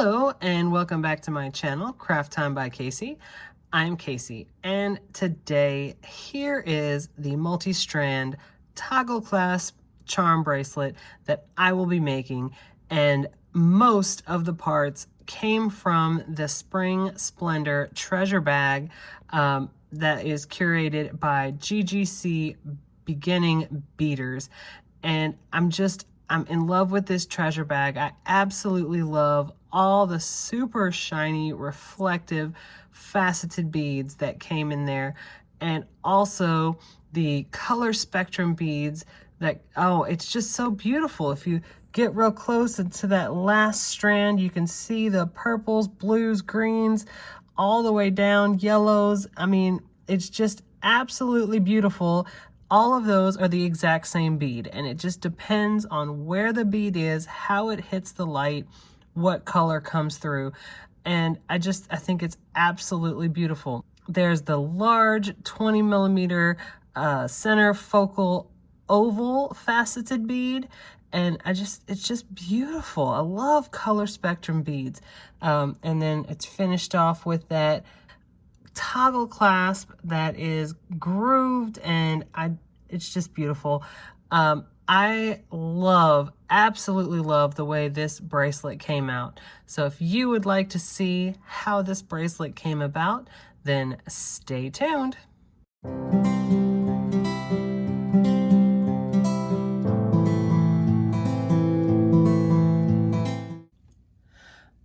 Hello and welcome back to my channel, Craft Time by Casey. I'm Casey, and today here is the multi-strand toggle clasp charm bracelet that I will be making, and most of the parts came from the Spring Splendor treasure bag that is curated by GGC Beginning Beaders, and I'm in love with this treasure bag. I absolutely love all the super shiny, reflective, faceted beads that came in there, and also the color spectrum beads that, oh, it's just so beautiful. If you get real close to that last strand, you can see the purples, blues, greens, all the way down, yellows. I mean, it's just absolutely beautiful. All of those are the exact same bead, and it just depends on where the bead is, how it hits the light, what color comes through. And I think it's absolutely beautiful. There's the large 20 millimeter center focal oval faceted bead, and it's just beautiful. I love color spectrum beads. And then it's finished off with that toggle clasp that is grooved, and it's just beautiful. I absolutely love the way this bracelet came out. So if you would like to see how this bracelet came about, then stay tuned.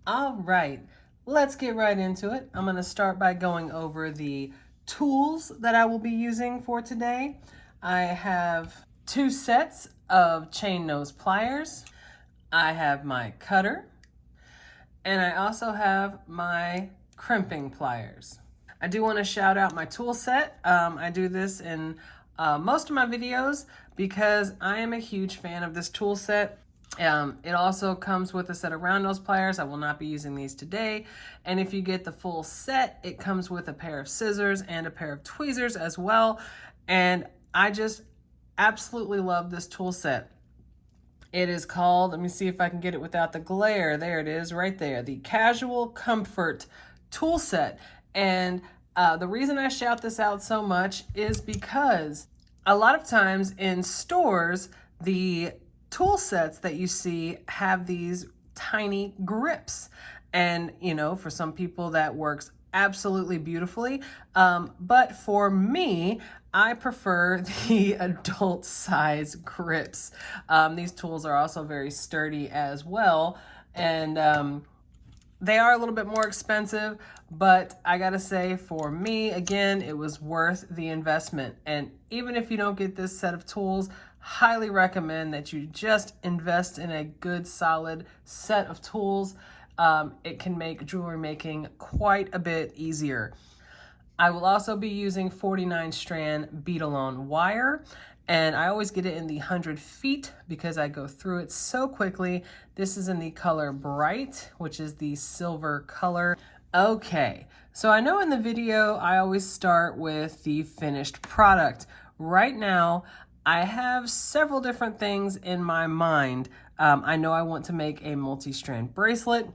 All right, let's get right into it. I'm going to start by going over the tools that I will be using for today. I have 2 sets of chain nose pliers. I have my cutter, and I also have my crimping pliers. I do want to shout out my tool set. I do this in most of my videos because I am a huge fan of this tool set. It also comes with a set of round nose pliers. I will not be using these today. And if you get the full set, it comes with a pair of scissors and a pair of tweezers as well. And I just absolutely love this tool set. It is called, let me see if I can get it without the glare. There it is right there, the Casual Comfort tool set. And the reason I shout this out so much is because a lot of times in stores, the tool sets that you see have these tiny grips. And, you know, for some people that works absolutely beautifully. But for me, I prefer the adult size grips. These tools are also very sturdy as well. And they are a little bit more expensive, but I gotta say, for me, again, it was worth the investment. And even if you don't get this set of tools, highly recommend that you just invest in a good, solid set of tools. It can make jewelry making quite a bit easier. I will also be using 49 strand bead-alone wire, and I always get it in the 100 feet because I go through it so quickly. This is in the color Bright, which is the silver color. Okay, so I know in the video I always start with the finished product. Right now, I have several different things in my mind. I know I want to make a multi-strand bracelet,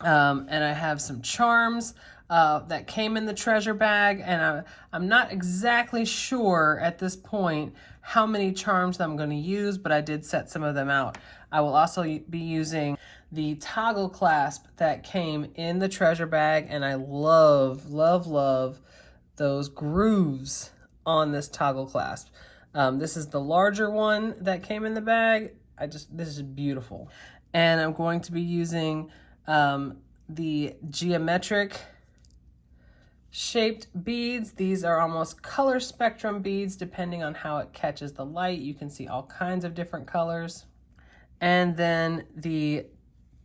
and I have some charms that came in the treasure bag, and I'm not exactly sure at this point how many charms I'm going to use, but I did set some of them out. I will also be using the toggle clasp that came in the treasure bag, and I love, love, love those grooves on this toggle clasp. This is the larger one that came in the bag. This is beautiful. And I'm going to be using the geometric shaped beads. These are almost color spectrum beads depending on how it catches the light. You can see all kinds of different colors. And then the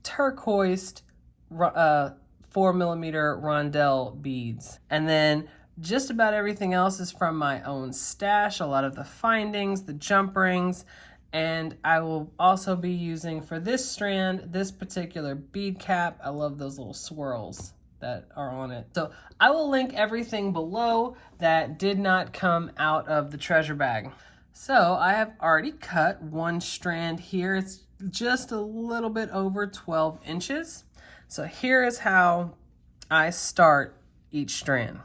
turquoised 4 millimeter rondelle beads. And then just about everything else is from my own stash. A lot of the findings, the jump rings, and I will also be using for this strand, this particular bead cap. I love those little swirls that are on it. So I will link everything below that did not come out of the treasure bag. So I have already cut one strand here. It's just a little bit over 12 inches. So here is how I start each strand.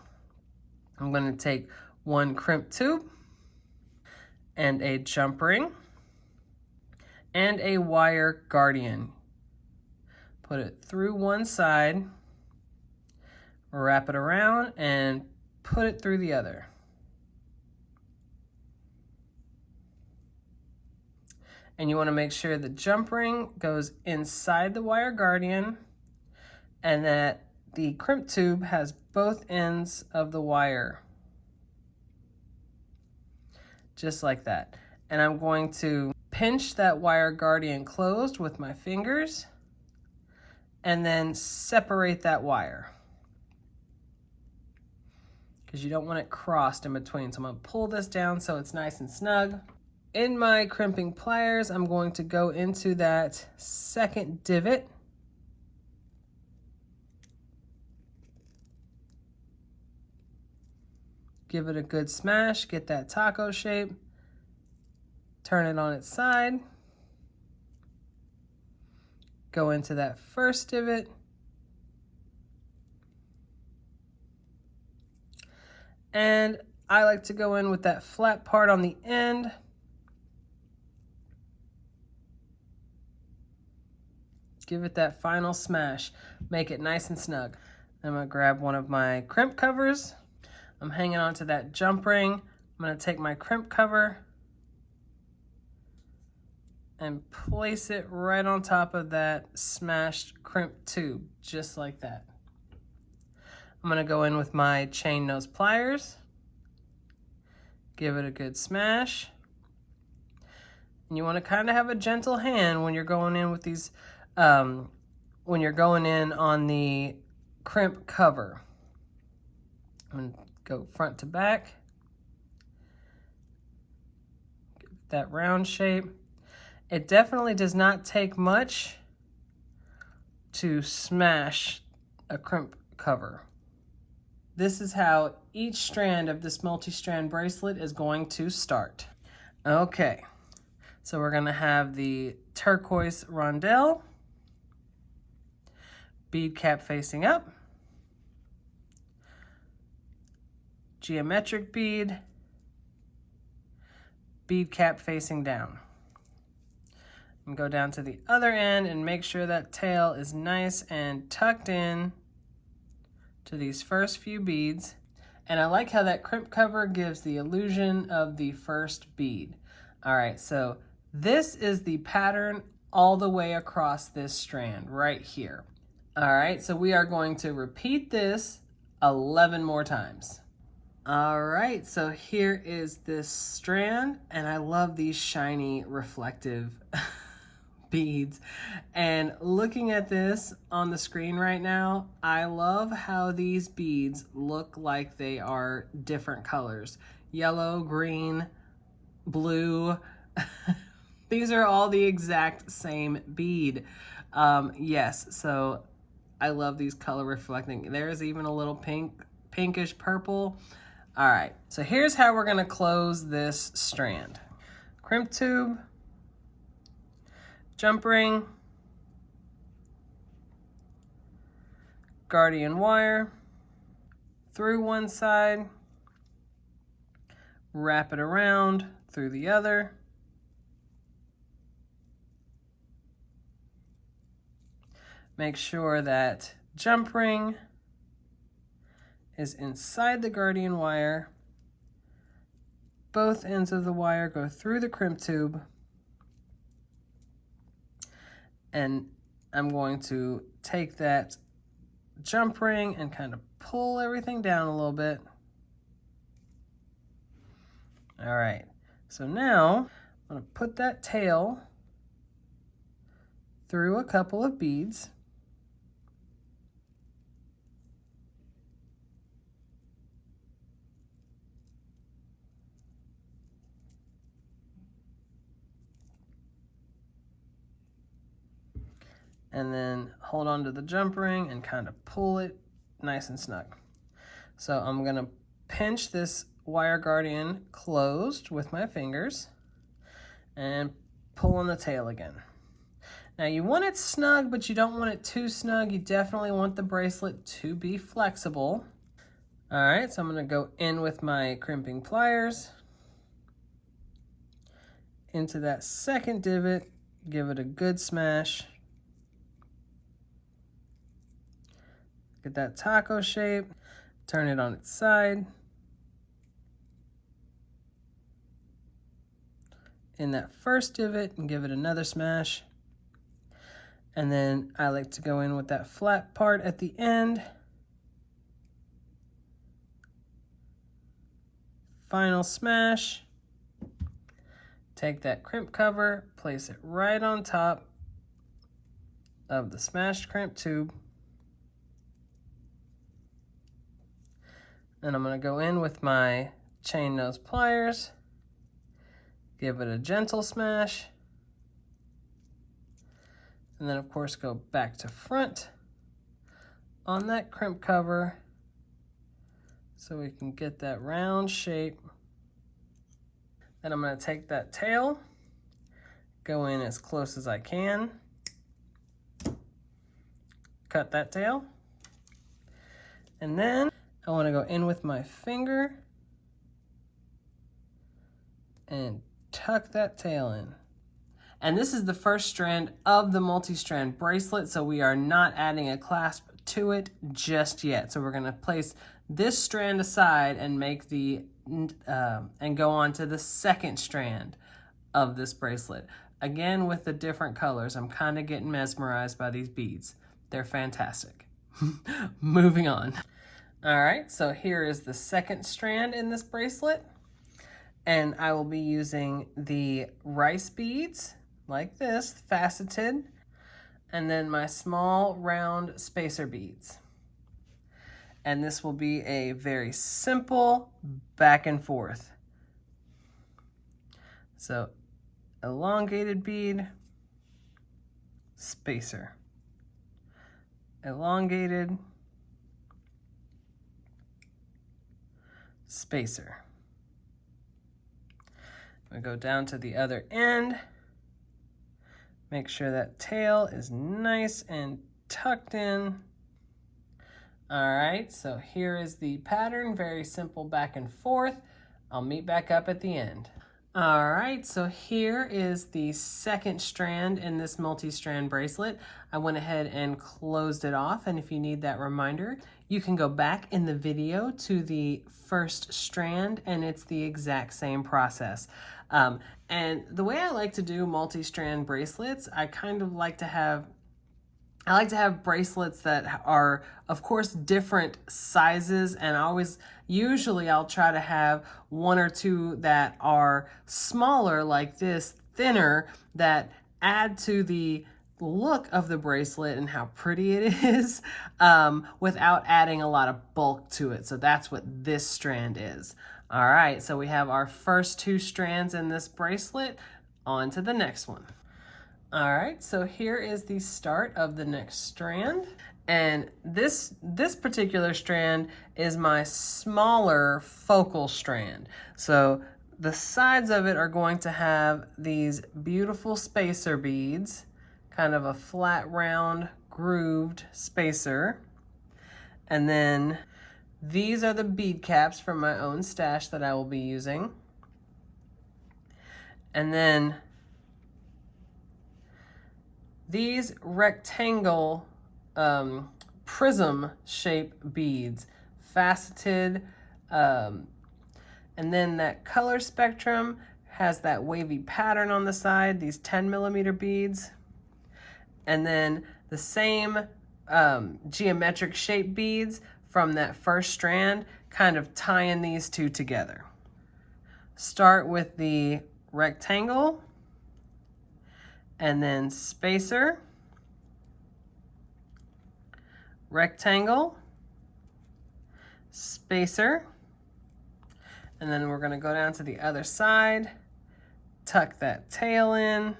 I'm going to take one crimp tube and a jump ring and a wire guardian. Put it through one side, wrap it around, and put it through the other. And you want to make sure the jump ring goes inside the wire guardian and that the crimp tube has both ends of the wire. Just like that. And I'm going to pinch that wire guardian closed with my fingers and then separate that wire, because you don't want it crossed in between. So I'm going to pull this down so it's nice and snug. In my crimping pliers, I'm going to go into that second divot. Give it a good smash, get that taco shape. Turn it on its side. Go into that first divot. And I like to go in with that flat part on the end. Give it that final smash. Make it nice and snug. I'm gonna grab one of my crimp covers. I'm hanging onto that jump ring. I'm gonna take my crimp cover and place it right on top of that smashed crimp tube, just like that. I'm gonna go in with my chain nose pliers. Give it a good smash. And you wanna kinda have a gentle hand when you're going in with these, when you're going in on the crimp cover. I'm gonna go front to back. Give it that round shape. It definitely does not take much to smash a crimp cover. This is how each strand of this multi-strand bracelet is going to start. Okay, so we're gonna have the turquoise rondelle, bead cap facing up, geometric bead, bead cap facing down. And go down to the other end and make sure that tail is nice and tucked in to these first few beads. And I like how that crimp cover gives the illusion of the first bead. All right, so this is the pattern all the way across this strand right here. All right, so we are going to repeat this 11 more times. All right, so here is this strand, and I love these shiny reflective beads. And looking at this on the screen right now, I love how these beads look like they are different colors. Yellow, green, blue. These are all the exact same bead. Yes, so I love these color reflecting. There's even a little pinkish purple. All right, so here's how we're gonna close this strand. Crimp tube, jump ring, guardian wire, through one side, wrap it around through the other, make sure that jump ring is inside the guardian wire. Both ends of the wire go through the crimp tube. And I'm going to take that jump ring and kind of pull everything down a little bit. All right, so now I'm gonna put that tail through a couple of beads. And then hold on to the jump ring and kind of pull it nice and snug. So I'm gonna pinch this wire guardian closed with my fingers and pull on the tail again. Now you want it snug, but you don't want it too snug. You definitely want the bracelet to be flexible. All right, so I'm gonna go in with my crimping pliers into that second divot, give it a good smash. Get that taco shape, turn it on its side. In that first divot and give it another smash. And then I like to go in with that flat part at the end. Final smash. Take that crimp cover, place it right on top of the smashed crimp tube. And I'm going to go in with my chain nose pliers, give it a gentle smash, and then of course go back to front on that crimp cover so we can get that round shape. Then I'm going to take that tail, go in as close as I can, cut that tail, and then I want to go in with my finger and tuck that tail in. And this is the first strand of the multi-strand bracelet, so we are not adding a clasp to it just yet. So we're going to place this strand aside and make the and go on to the second strand of this bracelet. Again, with the different colors. I'm kind of getting mesmerized by these beads. They're fantastic. Moving on. All right, so here is the second strand in this bracelet. And I will be using the rice beads like this, faceted, and then my small round spacer beads. And this will be a very simple back and forth. So elongated bead, spacer, elongated, spacer. We go down to the other end. Make sure that tail is nice and tucked in. All right, so here is the pattern, very simple back and forth. I'll meet back up at the end. All right, so here is the second strand in this multi-strand bracelet. I went ahead and closed it off, and if you need that reminder, you can go back in the video to the first strand, and it's the exact same process. And the way I like to do multi-strand bracelets, I like to have bracelets that are, of course, different sizes, and usually I'll try to have one or two that are smaller like this, thinner, that add to the look of the bracelet and how pretty it is, without adding a lot of bulk to it. So that's what this strand is. All right, so we have our first two strands in this bracelet. On to the next one. All right, so here is the start of the next strand. And this particular strand is my smaller focal strand. So the sides of it are going to have these beautiful spacer beads, kind of a flat, round, grooved spacer. And then these are the bead caps from my own stash that I will be using. And then these rectangle prism shape beads, faceted, and then that color spectrum has that wavy pattern on the side, these 10mm beads, and then the same geometric shape beads from that first strand, kind of tying these two together. Start with the rectangle, and then spacer, rectangle, spacer, and then we're going to go down to the other side, tuck that tail in.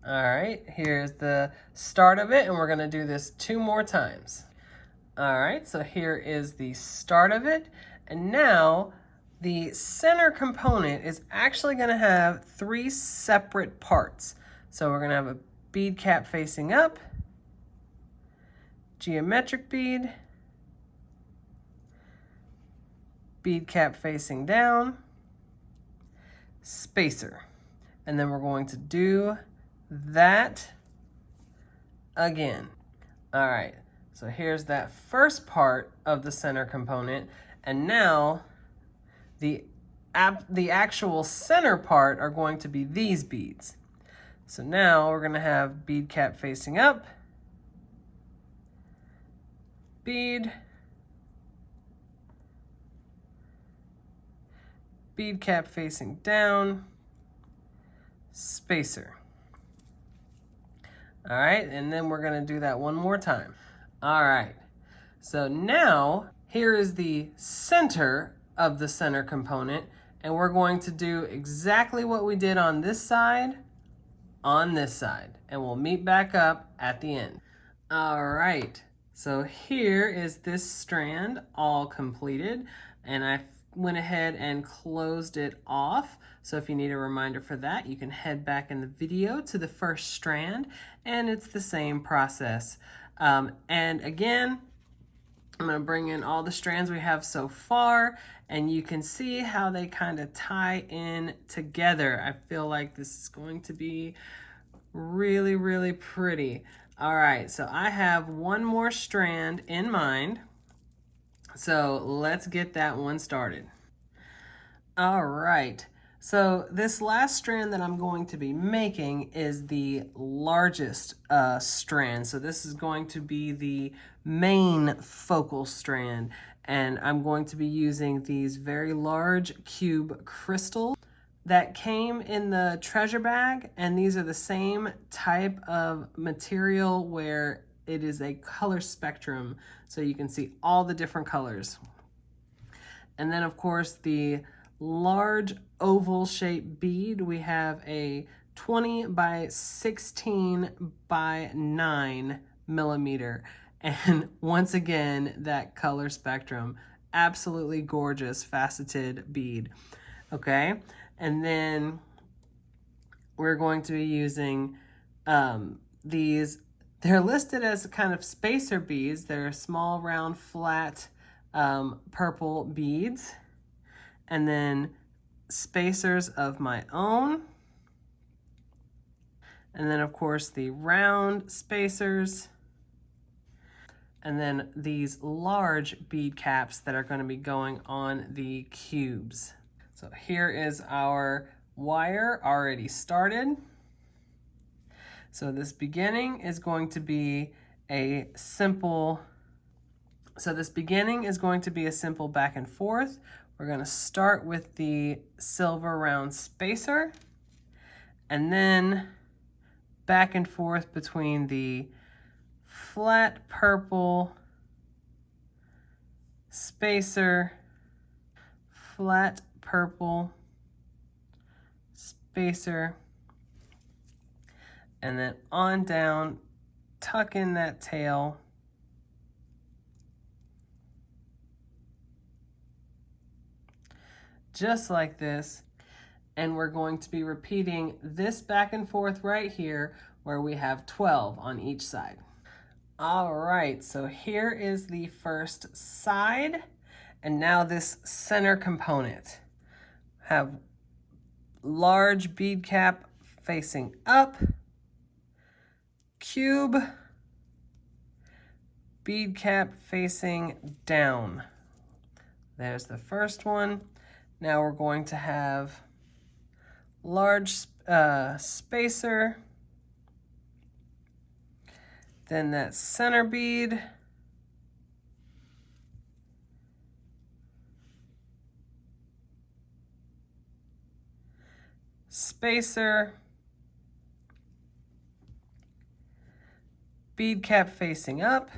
All right, here's the start of it, and we're going to do this 2 more times. All right, so here is the start of it, and now the center component is actually going to have 3 separate parts. So we're gonna have a bead cap facing up, geometric bead, bead cap facing down, spacer. And then we're going to do that again. All right, so here's that first part of the center component, and now the actual center part are going to be these beads. So now we're gonna have bead cap facing up, bead, bead cap facing down, spacer. All right, and then we're gonna do that one more time. All right, so now here is the center of the center component, and we're going to do exactly what we did on this side, and we'll meet back up at the end. All right, so here is this strand all completed, and I went ahead and closed it off. So if you need a reminder for that, you can head back in the video to the first strand, and it's the same process. And again, I'm gonna bring in all the strands we have so far, and you can see how they kind of tie in together. I feel like this is going to be really, really pretty. All right, so I have one more strand in mind. So let's get that one started. All right, so this last strand that I'm going to be making is the largest strand. So this is going to be the main focal strand, and I'm going to be using these very large cube crystals that came in the treasure bag, and these are the same type of material where it is a color spectrum, so you can see all the different colors. And then of course the large oval shaped bead, we have a 20 by 16 by 9 millimeter. And once again, that color spectrum, absolutely gorgeous faceted bead. Okay, and then we're going to be using these. They're listed as kind of spacer beads. They're small, round, flat purple beads. And then spacers of my own. And then of course the round spacers. And then these large bead caps that are going to be going on the cubes. So here is our wire already started. So this beginning is going to be a simple, back and forth. We're going to start with the silver round spacer, and then back and forth between the flat purple spacer, flat purple spacer, and then on down, tuck in that tail, just like this. And we're going to be repeating this back and forth right here where we have 12 on each side. All right, so here is the first side, and now this center component. Have large bead cap facing up, cube, bead cap facing down. There's the first one. Now we're going to have large spacer, then that center bead, spacer, bead cap facing up,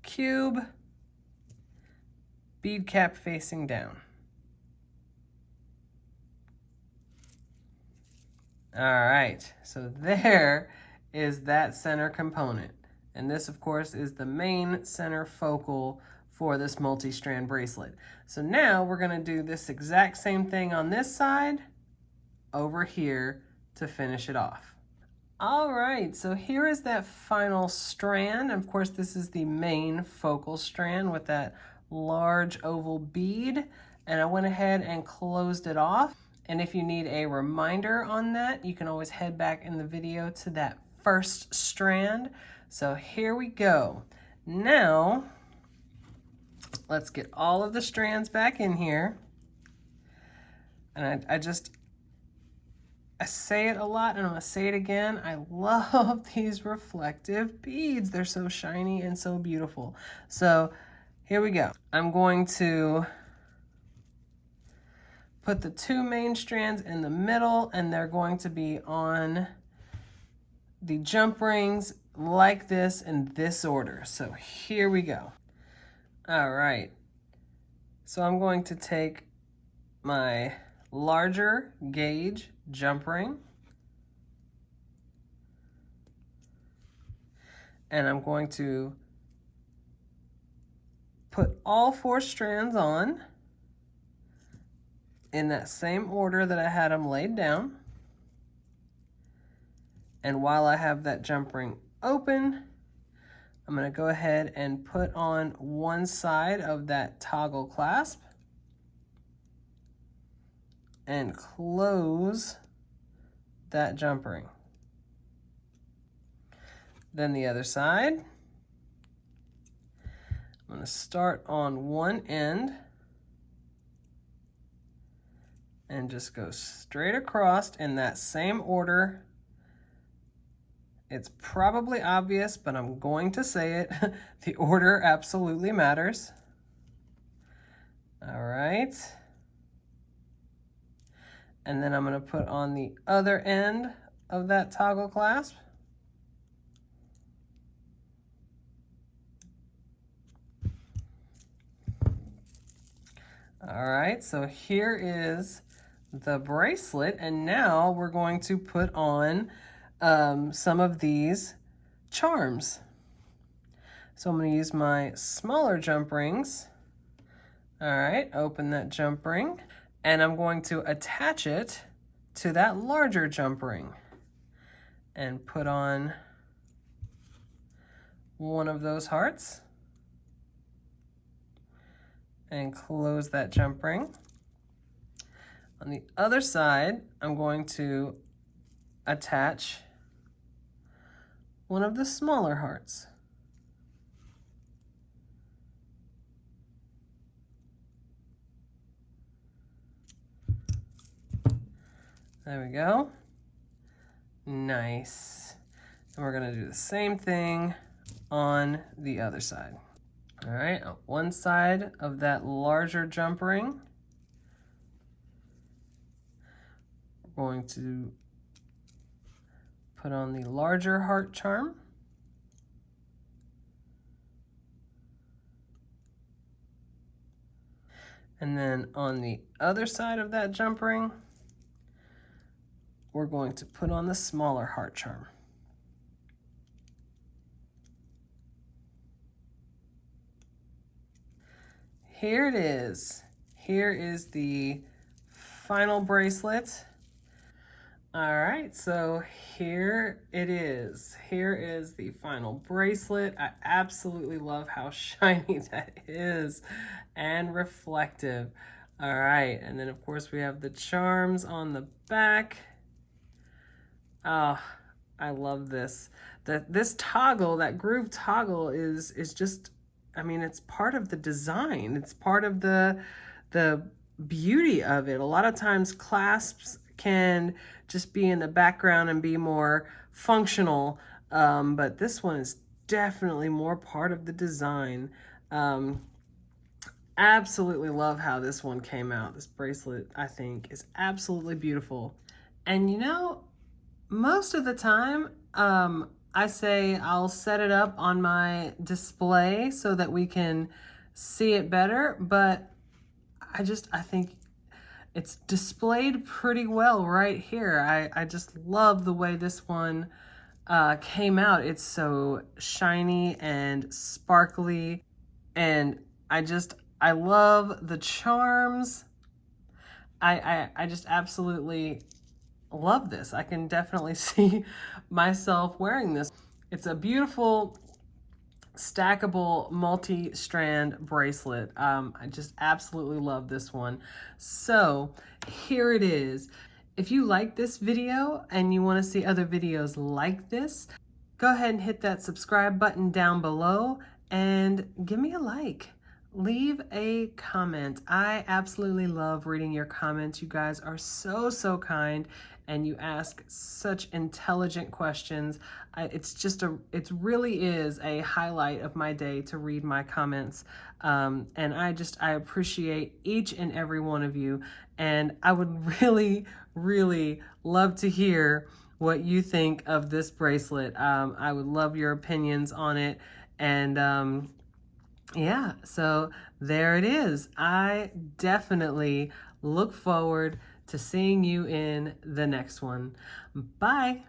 cube, bead cap facing down. All right, so there is that center component. And this, of course, is the main center focal for this multi-strand bracelet. So now we're gonna do this exact same thing on this side, over here to finish it off. All right, so here is that final strand. Of course, this is the main focal strand with that large oval bead, and I went ahead and closed it off. And if you need a reminder on that, you can always head back in the video to that first strand. So here we go. Now, let's get all of the strands back in here. And I say it a lot, and I'm gonna say it again. I love these reflective beads. They're so shiny and so beautiful. So here we go. I'm going to put the two main strands in the middle, and they're going to be on the jump rings like this in this order. So here we go. All right. So I'm going to take my larger gauge jump ring, and I'm going to put all 4 strands on in that same order that I had them laid down. And while I have that jump ring open, I'm going to go ahead and put on one side of that toggle clasp and close that jump ring. Then the other side, I'm going to start on one end and just go straight across in that same order. It's probably obvious, but I'm going to say it. The order absolutely matters. All right. And then I'm going to put on the other end of that toggle clasp. All right, so here is the bracelet, and now we're going to put on some of these charms. So I'm going to use my smaller jump rings. All right, open that jump ring, and I'm going to attach it to that larger jump ring and put on one of those hearts and close that jump ring. On the other side, I'm going to attach one of the smaller hearts. There we go. Nice. And we're going to do the same thing on the other side. All right, on one side of that larger jump ring, we're going to put on the larger heart charm. And then on the other side of that jump ring, we're going to put on the smaller heart charm. Here it is. Here is the final bracelet. All right, so here it is. Here is the final bracelet. I absolutely love how shiny that is and reflective. All right, and then of course we have the charms on the back. Oh, I love this. This toggle, that groove toggle is just, I mean, it's part of the design. It's part of the beauty of it. A lot of times clasps can just be in the background and be more functional, but this one is definitely more part of the design. Absolutely love how this one came out. This bracelet, I think, is absolutely beautiful. And you know, most of the time, I say I'll set it up on my display so that we can see it better, but I think it's displayed pretty well right here. I just love the way this one came out. It's so shiny and sparkly, and I love the charms. I just absolutely love this. I can definitely see myself wearing this. It's a beautiful stackable multi-strand bracelet. I just absolutely love this one. So here it is. If you like this video and you want to see other videos like this, go ahead and hit that subscribe button down below and give me a like. Leave a comment. I absolutely love reading your comments. You guys are so kind and you ask such intelligent questions. It really is a highlight of my day to read my comments. And I appreciate each and every one of you. And I would really love to hear what you think of this bracelet. I would love your opinions on it. And yeah, so there it is. I definitely look forward to seeing you in the next one. Bye.